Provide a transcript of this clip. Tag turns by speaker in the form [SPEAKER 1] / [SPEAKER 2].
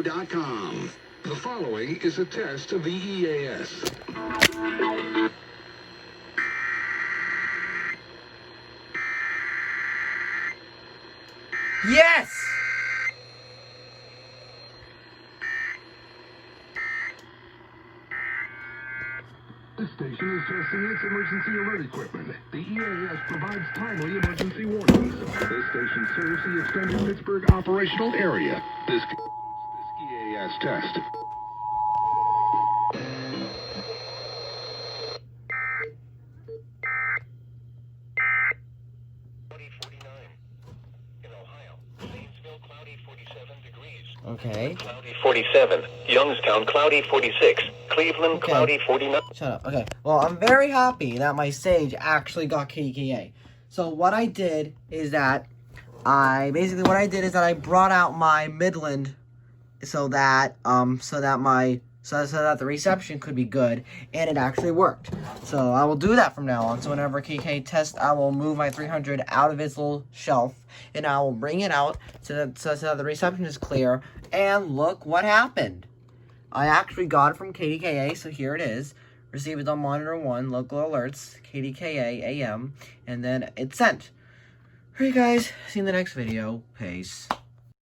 [SPEAKER 1] KDKA.com. The following is a test of the EAS.
[SPEAKER 2] Yes!
[SPEAKER 1] This station is testing its emergency alert equipment. The EAS provides timely emergency warnings. This station serves the extended Pittsburgh operational area. This EAS test.
[SPEAKER 2] Okay.
[SPEAKER 3] Cloudy 47. Youngstown, cloudy 46. Cleveland,
[SPEAKER 2] Okay.
[SPEAKER 3] cloudy 49.
[SPEAKER 2] Shut up. Okay. Well, I'm very happy that my stage actually got KDKA. So what I did is that I brought out my Midland so that the reception could be good, and it actually worked. So I will do that from now on. So whenever KDKA tests, I will move my 300 out of its little shelf, and I will bring it out so that the reception is clear. And look what happened. I actually got it from KDKA, so here it is. Receive it on monitor 1, local alerts, KDKA AM, and then it's sent. Alright guys, see you in the next video. Peace.